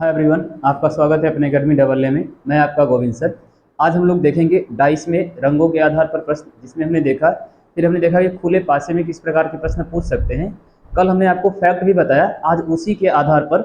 Hi everyone, आपका स्वागत है अपने अकेडमी डबल ए में। मैं आपका गोविंद सर। आज हम लोग देखेंगे डाइस में रंगों के आधार पर प्रश्न, जिसमें हमने देखा कि खुले पासे में किस प्रकार के प्रश्न पूछ सकते हैं। कल हमने आपको फैक्ट भी बताया, आज उसी के आधार पर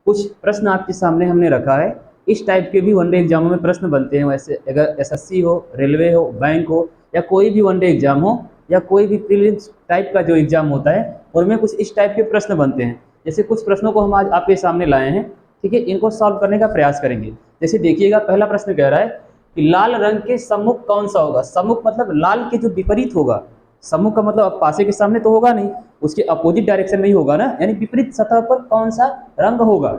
कुछ प्रश्न आपके सामने हमने रखा है। इस टाइप के भी वनडे एग्जामों में प्रश्न बनते हैं। वैसे अगर एसएससी हो, रेलवे हो, बैंक हो, या कोई भी वनडे एग्जाम हो, या कोई भी प्रीलिम्स टाइप का जो एग्जाम होता है, उनमें कुछ इस टाइप के प्रश्न बनते हैं। जैसे कुछ प्रश्नों को हम आज आपके सामने लाए हैं, ठीक है। इनको सॉल्व करने का प्रयास करेंगे। जैसे देखिएगा, पहला प्रश्न कह रहा है कि लाल रंग के सम्मुख कौन सा होगा। सम्मुख मतलब लाल के जो विपरीत होगा। सम्मुख का मतलब अब पासे के सामने तो होगा नहीं, उसके अपोजिट डायरेक्शन में ही होगा ना, यानी विपरीत सतह पर कौन सा रंग होगा।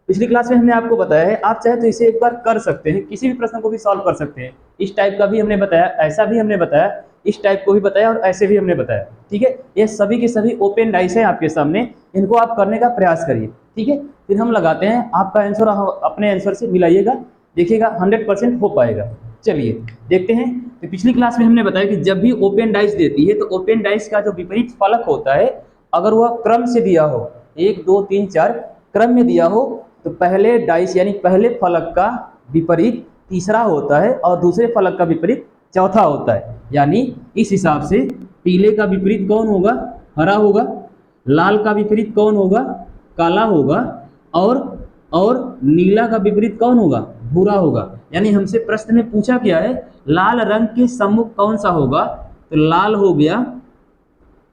पिछली क्लास में हमने आपको बताया है, आप चाहे तो इसे एक बार कर सकते हैं, किसी भी प्रश्न को भी सॉल्व कर सकते हैं। इस टाइप का भी हमने बताया, ऐसा भी हमने बताया, इस टाइप को भी बताया और ऐसे भी हमने बताया, ठीक है। ये सभी के सभी ओपन डाइस हैं आपके सामने, इनको आप करने का प्रयास करिए, ठीक है। फिर हम लगाते हैं, आपका आंसर अपने आंसर से मिलाइएगा, देखिएगा 100% हो पाएगा। चलिए देखते हैं। तो पिछली क्लास में हमने बताया कि जब भी ओपन डाइस देती है तो ओपन डाइस का जो विपरीत फलक होता है, अगर वह क्रम से दिया हो, 1 2 3 4 क्रम में दिया हो, तो पहले डाइस यानी पहले फलक का विपरीत तीसरा होता है और दूसरे फलक का विपरीत चौथा होता है। यानी इस हिसाब से पीले का विपरीत कौन होगा? हरा होगा। लाल का विपरीत कौन होगा? काला होगा। और नीला का विपरीत कौन होगा? भूरा होगा। यानी हमसे प्रश्न में पूछा क्या है, लाल रंग के सम्मुख कौन सा होगा? तो लाल हो गया।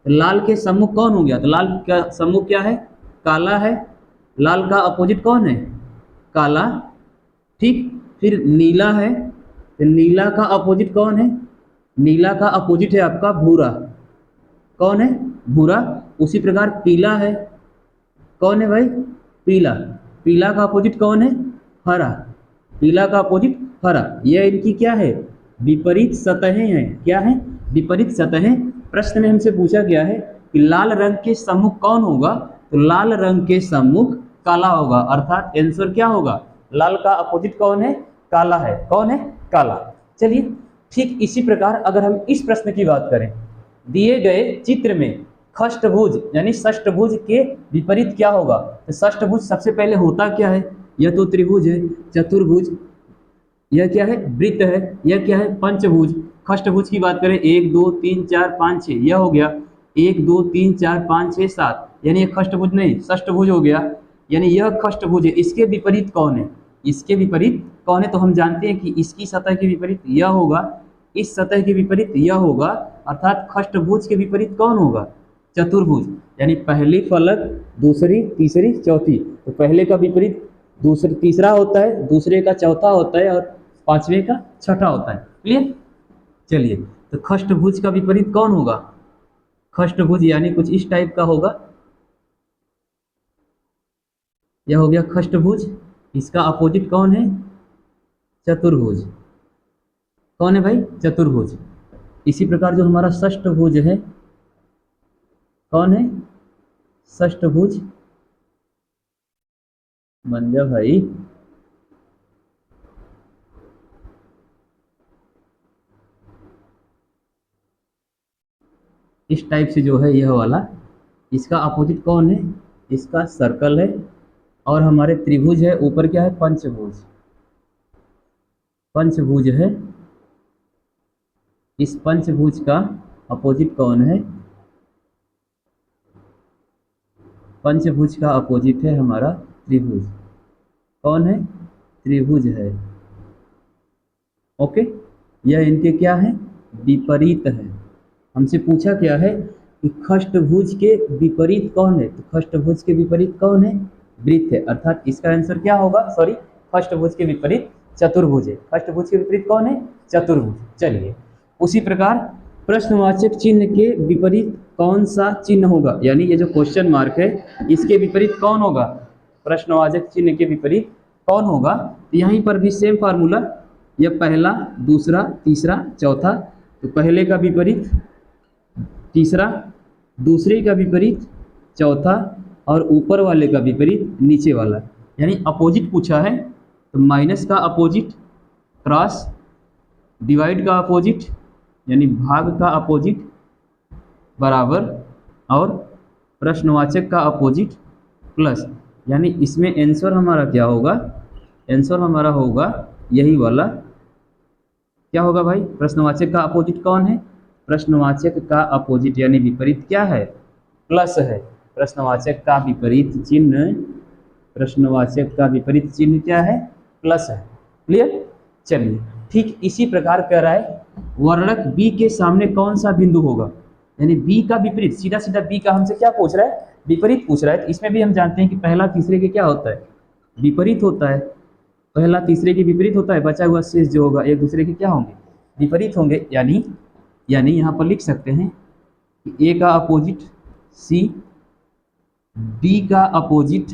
लाल के सम्मुख कौन हो गया? तो लाल का सम्मुख क्या है? काला है। लाल का अपोजिट कौन है? काला, ठीक। फिर नीला है, तो नीला का अपोजिट कौन है? नीला का अपोजिट है आपका भूरा। कौन है? भूरा। उसी प्रकार पीला है। कौन है भाई? पीला। पीला का अपोजिट कौन है? हरा। पीला का अपोजिट हरा। यह इनकी क्या है? विपरीत सतहें हैं। क्या है? विपरीत सतहें। प्रश्न में हमसे पूछा गया है कि लाल रंग के सम्मुख कौन होगा? तो लाल रंग के सम्मुख काला होगा, अर्थात आंसर क्या होगा? लाल का अपोजिट कौन है? काला है। कौन है? काला। चलिए, ठीक इसी प्रकार अगर हम इस प्रश्न की बात करें, दिए गए चित्र में खष्टभुज यानी षष्टभुज के विपरीत क्या होगा? तो षष्टभुज सबसे पहले होता क्या है? यह तो त्रिभुज है। चतुर्भुज, यह क्या है? वृत्त है। यह क्या है? पंचभुज। खष्टभुज की बात करें, 1 2 3 4 5 6, यह हो गया 1 2 3 4 5 6 7, यानी यह खष्टभुज नहीं, षष्टभुज हो गया। यानी यह खष्टभुज है। इसके विपरीत कौन है? इसके विपरीत कौन है? तो हम जानते हैं कि इसकी सतह के विपरीत यह होगा, इस सतह के विपरीत यह होगा, अर्थात खष्टभुज के विपरीत कौन होगा? चतुर्भुज। यानी पहली फलक, दूसरी, तीसरी, चौथी। तो पहले का विपरीत दूसरे तीसरा होता है, दूसरे का चौथा होता है और पांचवें का छठा होता है। क्लियर? चलिए, तो खष्टभुज का विपरीत कौन होगा? खष्टभुज यानी कुछ इस टाइप का होगा। यह हो गया खष्टभुज। इसका अपोजिट कौन है? चतुर्भुज। कौन है भाई? चतुर्भुज। इसी प्रकार जो हमारा षष्टभुज है, कौन है? षष्टभुज। बन जा भाई। इस टाइप से जो है यह वाला, इसका अपोजिट कौन है? इसका सर्कल है। और हमारे त्रिभुज है, ऊपर क्या है? पंचभुज। पंचभुज है। इस पंचभुज का अपोजिट कौन है? पंचभुज का अपोजिट है हमारा त्रिभुज। कौन है? त्रिभुज है। ओके, यह इनके क्या है? विपरीत है। हमसे पूछा क्या है कि खष्टभुज के विपरीत कौन है? तो खष्टभुज के विपरीत कौन है? वृत्त है, अर्थात इसका आंसर क्या होगा? सॉरी, खष्टभुज के विपरीत चतुर्भुज है। खष्टभुज के विपरीत कौन है? चतुर्भुज। चलिए, उसी प्रकार प्रश्नवाचक चिन्ह के विपरीत कौन सा चिन्ह होगा? यानी ये जो क्वेश्चन मार्क है, इसके विपरीत कौन होगा? प्रश्नवाचक चिन्ह के विपरीत कौन होगा? तो यहीं पर भी सेम फार्मूला, यह पहला, दूसरा, तीसरा, चौथा। तो पहले का विपरीत तीसरा, दूसरे का विपरीत चौथा, और ऊपर वाले का विपरीत नीचे वाला। यानी अपोजिट पूछा है तो माइनस का अपोजिट, क्रॉस, डिवाइड का अपोजिट यानी भाग का अपोजिट, बराबर, और प्रश्नवाचक का अपोजिट प्लस। यानी इसमें आंसर हमारा क्या होगा, आंसर हमारा होगा यही वाला, क्या होगा भाई, प्रश्नवाचक का अपोजिट कौन है, प्रश्नवाचक का अपोजिट यानी विपरीत क्या है, प्लस है। प्रश्नवाचक का विपरीत चिन्ह, प्रश्नवाचक का विपरीत चिन्ह क्या है, प्लस है। क्लियर। चलिए ठीक इसी प्रकार कह रहा है वर्णक बी के सामने कौन सा बिंदु होगा, यानी बी का विपरीत, सीधा सीधा बी का हमसे क्या पूछ रहा है, विपरीत पूछ रहा है। तो इसमें भी हम जानते हैं कि पहला तीसरे के क्या होता है, विपरीत होता है, पहला तीसरे के विपरीत होता है, बचा हुआ शेष जो होगा एक दूसरे के क्या होंगे, विपरीत होंगे। यानी यानी यहाँ पर लिख सकते हैं कि ए का अपोजिट सी, बी का अपोजिट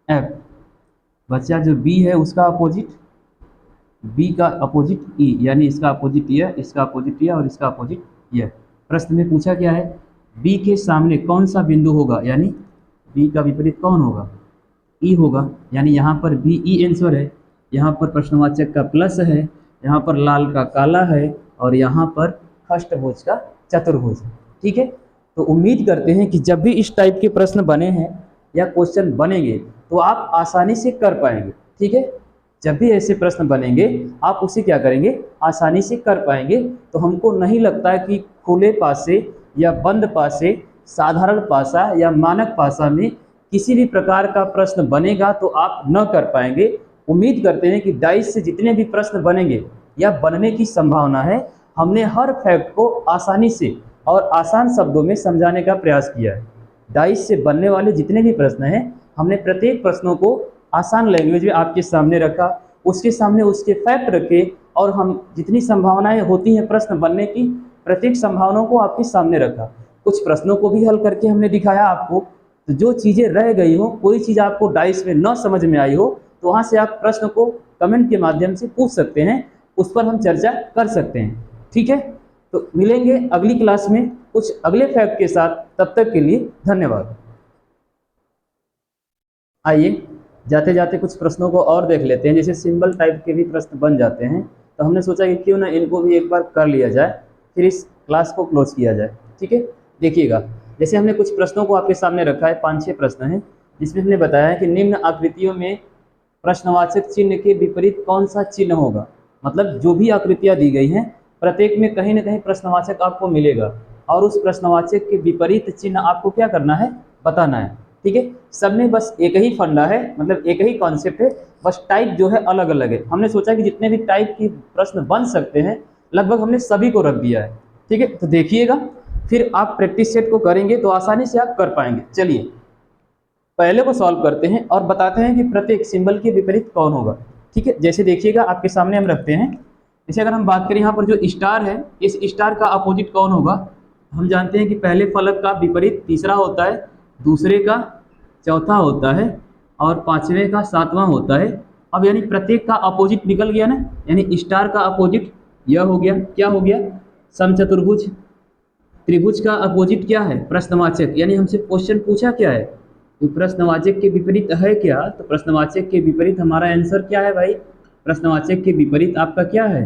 एफ, बचा जो बी है उसका अपोजिट, बी का अपोजिट ई, यानी इसका अपोजिट यह, इसका अपोजिट यह और इसका अपोजिट यह। प्रश्न में पूछा क्या है, बी के सामने कौन सा बिंदु होगा, यानी बी का विपरीत कौन होगा, ई होगा। यानी यहाँ पर बी ई आंसर है, यहाँ पर प्रश्नवाचक का प्लस है, यहाँ पर लाल का काला है और यहाँ पर अष्टभुज का चतुर्भुज। ठीक है। तो उम्मीद करते हैं कि जब भी इस टाइप के प्रश्न बने हैं या क्वेश्चन बनेंगे तो आप आसानी से कर पाएंगे। ठीक है। जब भी ऐसे प्रश्न बनेंगे आप उसे क्या करेंगे, आसानी से कर पाएंगे। तो हमको नहीं लगता कि खुले पासे या बंद पासे, साधारण पासा या मानक पासा में किसी भी प्रकार का प्रश्न बनेगा तो आप न कर पाएंगे। उम्मीद करते हैं कि डाइस से जितने भी प्रश्न बनेंगे या बनने की संभावना है, हमने हर फैक्ट को आसानी से और आसान शब्दों में समझाने का प्रयास किया है। डाइस से बनने वाले जितने भी प्रश्न हैं, हमने प्रत्येक प्रश्नों को आसान लैंग्वेज में आपके सामने रखा, उसके सामने उसके फैक्ट रखे और हम जितनी संभावनाएं होती हैं प्रश्न बनने की, प्रत्येक संभावनाओं को आपके सामने रखा। कुछ प्रश्नों को भी हल करके हमने दिखाया आपको। तो जो चीज़ें रह गई हो, कोई चीज़ आपको डाइस में न समझ में आई हो, तो वहाँ से आप प्रश्न को कमेंट के माध्यम से पूछ सकते हैं, उस पर हम चर्चा कर सकते हैं। ठीक है। तो मिलेंगे अगली क्लास में कुछ अगले फैक्ट के साथ, तब तक के लिए धन्यवाद। आइए जाते जाते कुछ प्रश्नों को और देख लेते हैं। जैसे सिंबल टाइप के भी प्रश्न बन जाते हैं, तो हमने सोचा कि क्यों ना इनको भी एक बार कर लिया जाए, फिर इस क्लास को क्लोज किया जाए। ठीक है। देखिएगा, जैसे हमने कुछ प्रश्नों को आपके सामने रखा है, 5-6 प्रश्न हैं, जिसमें हमने बताया है कि निम्न आकृतियों में प्रश्नवाचक चिन्ह के विपरीत कौन सा चिन्ह होगा। मतलब जो भी आकृतियाँ दी गई हैं, प्रत्येक में कहीं ना कहीं प्रश्नवाचक आपको मिलेगा और उस प्रश्नवाचक के विपरीत चिन्ह आपको क्या करना है, बताना है। ठीक है। सब में बस एक ही फंडा है, मतलब एक ही कॉन्सेप्ट है, बस टाइप जो है अलग अलग है। हमने सोचा कि जितने भी टाइप की प्रश्न बन सकते हैं लगभग हमने सभी को रख दिया है। ठीक है। तो देखिएगा, फिर आप प्रैक्टिस सेट को करेंगे तो आसानी से आप कर पाएंगे। चलिए पहले को सॉल्व करते हैं और बताते हैं कि प्रत्येक सिंबल के विपरीत कौन होगा। ठीक है। जैसे देखिएगा आपके सामने हम रखते हैं, जैसे अगर हम बात करें यहाँ पर जो स्टार है, इस स्टार का अपोजिट कौन होगा। हम जानते हैं कि पहले फलक का विपरीत तीसरा होता है, दूसरे का चौथा होता है और पांचवें का सातवां होता है। अब यानी प्रत्येक का अपोजिट निकल गया ना, यानी स्टार का अपोजिट यह हो गया, क्या हो गया, समचतुर्भुज। त्रिभुज का अपोजिट क्या है, प्रश्नवाचक। यानी हमसे क्वेश्चन पूछा क्या है, तो प्रश्नवाचक के विपरीत है क्या, तो प्रश्नवाचक के विपरीत हमारा आंसर क्या है भाई, प्रश्नवाचक के विपरीत आपका क्या है,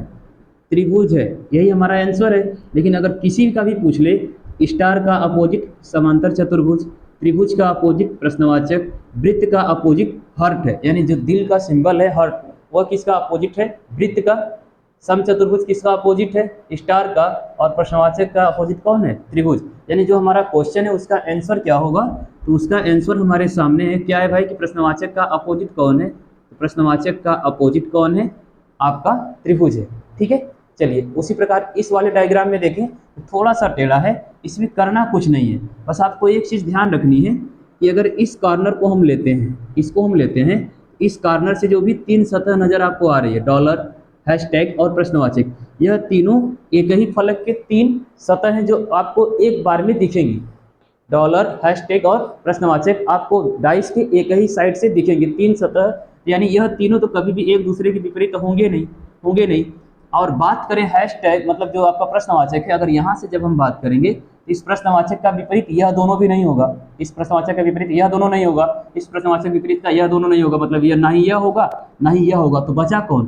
त्रिभुज है, यही हमारा आंसर है। लेकिन अगर किसी का भी पूछ ले, स्टार का अपोजिट समांतर चतुर्भुज, त्रिभुज का अपोजिट प्रश्नवाचक, वृत्त का अपोजिट हर्ट है, यानी जो दिल का सिंबल है हर्ट, वह किसका अपोजिट है, वृत्त का। समचतुर्भुज किसका अपोजिट है, स्टार का। और प्रश्नवाचक का अपोजिट कौन है, त्रिभुज। यानी जो हमारा क्वेश्चन है उसका आंसर क्या होगा, तो उसका आंसर हमारे सामने है, क्या है भाई, कि प्रश्नवाचक का अपोजिट कौन है, तो प्रश्नवाचक का अपोजिट कौन है, आपका त्रिभुज है। ठीक है। चलिए उसी प्रकार इस वाले डायग्राम में देखें तो थोड़ा सा टेढ़ा है, इसमें करना कुछ नहीं है, बस आपको एक चीज़ ध्यान रखनी है कि अगर इस कॉर्नर को हम लेते हैं, इसको हम लेते हैं, इस कॉर्नर से जो भी 3 सतह नज़र आपको आ रही है, डॉलर, हैशटैग और प्रश्नवाचक, यह तीनों एक ही फलक के 3 सतह हैं जो आपको एक बार में दिखेंगी। डॉलर, हैशटैग और प्रश्नवाचक आपको डाइस के एक ही साइड से दिखेंगे, 3 सतह, यानी यह तीनों तो कभी भी एक दूसरे के विपरीत होंगे नहीं। और बात करें हैशटैग, मतलब जो आपका प्रश्नवाचक है, अगर यहाँ से जब हम बात करेंगे तो इस प्रश्नवाचक का विपरीत यह दोनों भी नहीं होगा, इस प्रश्नवाचक का विपरीत यह दोनों नहीं होगा, इस प्रश्नवाचक विपरीत का यह दोनों नहीं होगा, मतलब यह ना ही यह होगा ना ही यह होगा, तो बचा कौन,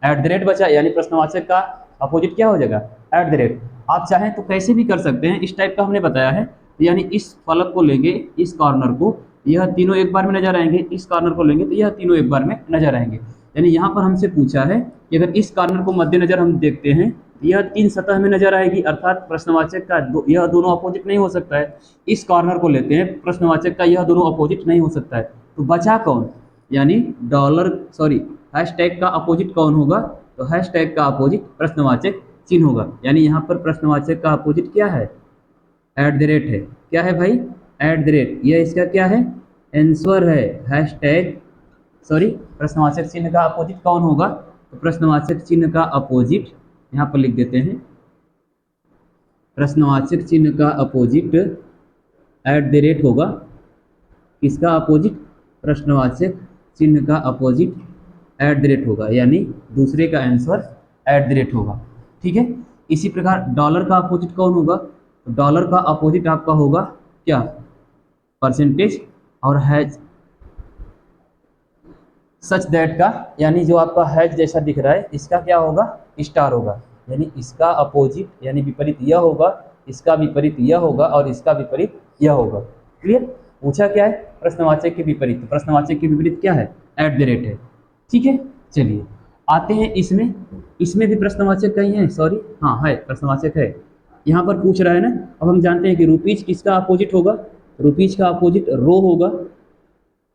@ बचा। यानी प्रश्नवाचक का अपोजिट क्या हो जाएगा, @ आप चाहें तो कैसे भी कर सकते हैं, इस टाइप का हमने बताया है। यानी इस फलक को लेंगे, इस कॉर्नर को, यह तीनों एक बार में नजर आएंगे, इस कॉर्नर को लेंगे तो यह तीनों एक बार में नजर आएंगे। यानी यहाँ पर हमसे पूछा है कि अगर इस कॉर्नर को मद्देनजर हम देखते हैं तो यह 3 सतह में नजर आएगी, अर्थात प्रश्नवाचक का यह दोनों अपोजिट नहीं हो सकता है। इस कॉर्नर को लेते हैं, प्रश्नवाचक का यह दोनों अपोजिट नहीं हो सकता है, तो बचा कौन, यानी हैशटैग का अपोजिट कौन होगा, तो हैशटैग का अपोजिट प्रश्नवाचक चिन्ह होगा। यानी यहाँ पर प्रश्नवाचक का अपोजिट क्या है, @ है। क्या है भाई, @ यह इसका क्या है, आंसर है। प्रश्नवाचक चिन्ह का अपोजिट कौन होगा, तो प्रश्नवाचक चिन्ह का अपोजिट यहाँ पर लिख देते हैं, प्रश्नवाचक चिन्ह का अपोजिट @ होगा। किसका अपोजिट, प्रश्नवाचक चिन्ह का अपोजिट @ होगा, यानी दूसरे का आंसर @ होगा। ठीक है। इसी प्रकार डॉलर का अपोजिट कौन होगा, तो डॉलर का अपोजिट आपका होगा क्या, परसेंटेज, और हैज सच दैट का, यानी जो आपका हैज जैसा दिख रहा है इसका क्या होगा, स्टार होगा। यानी इसका अपोजिट यानी विपरीत यह होगा, इसका विपरीत यह होगा, और इसका विपरीत यह होगा। क्लियर। पूछा क्या है, प्रश्नवाचक के विपरीत, तो प्रश्नवाचक के विपरीत क्या है, @ है। ठीक है। चलिए आते हैं इसमें भी प्रश्नवाचक कहीं है, हाँ है, प्रश्नवाचक है। यहाँ पर पूछ रहा है ना, अब हम जानते हैं कि रुपीज किसका अपोजिट होगा, रुपीज का अपोजिट रो होगा,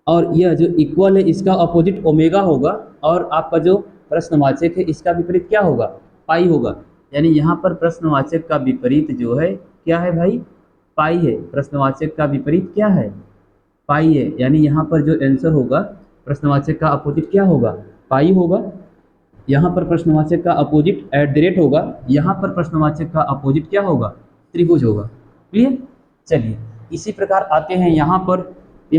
और यह जो इक्वल है इसका अपोजिट ओमेगा होगा, और आपका जो प्रश्नवाचक है इसका विपरीत क्या होगा, पाई होगा। यानी यहाँ पर प्रश्नवाचक का विपरीत जो है क्या है भाई, पाई है। प्रश्नवाचक का विपरीत क्या है, पाई है। यानी यहाँ पर जो आंसर होगा प्रश्नवाचक का अपोजिट क्या होगा, पाई होगा। यहाँ पर प्रश्नवाचक का अपोजिट @ होगा, यहाँ पर प्रश्नवाचक का अपोजिट क्या होगा, त्रिभुज होगा। क्लियर। चलिए इसी प्रकार आते हैं यहाँ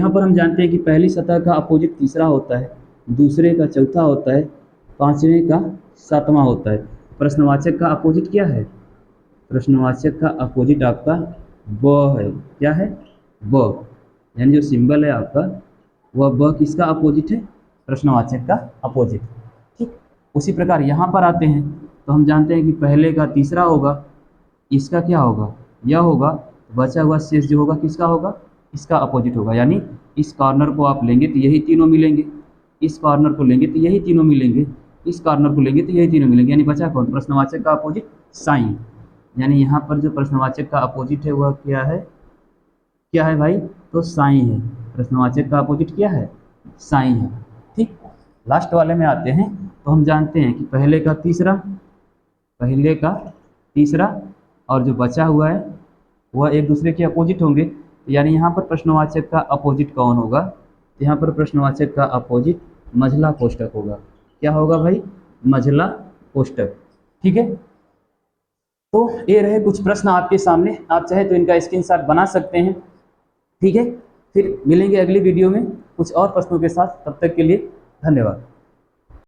पर हम जानते हैं कि पहली सतह का अपोजिट तीसरा होता है, दूसरे का चौथा होता है, पांचवें का सातवां होता है। प्रश्नवाचक का अपोजिट क्या है, प्रश्नवाचक का अपोजिट आपका ब है। क्या है, ब, यानी जो सिंबल है आपका वह ब किसका अपोजिट है, प्रश्नवाचक का अपोजिट। ठीक। उसी प्रकार यहाँ पर आते हैं तो हम जानते हैं कि पहले का तीसरा होगा, इसका क्या होगा, यह होगा, बचा हुआ शेष जो होगा किसका होगा, इसका अपोजिट होगा। यानी इस कॉर्नर को आप लेंगे तो यही तीनों मिलेंगे, इस कॉर्नर को लेंगे तो यही तीनों मिलेंगे, इस कॉर्नर को लेंगे तो यही तीनों मिलेंगे। यानी बचा कौन, प्रश्नवाचक का अपोजिट साइन। यानी यहाँ पर जो प्रश्नवाचक का अपोजिट है वह क्या है भाई, तो साइन है। प्रश्नवाचक का अपोजिट क्या है, साइन है। ठीक। लास्ट वाले में आते हैं तो हम जानते हैं कि पहले का तीसरा और जो बचा हुआ है वह एक दूसरे के अपोजिट होंगे। यानी यहाँ पर प्रश्नवाचक का अपोजिट कौन होगा, तो यहाँ पर प्रश्नवाचक का अपोजिट मझला कोष्ठक होगा। क्या होगा भाई, मझला कोष्ठक। ठीक है। तो ये रहे कुछ प्रश्न आपके सामने, आप चाहे तो इनका स्क्रीनशॉट बना सकते हैं। ठीक है। फिर मिलेंगे अगली वीडियो में कुछ और प्रश्नों के साथ, तब तक के लिए धन्यवाद।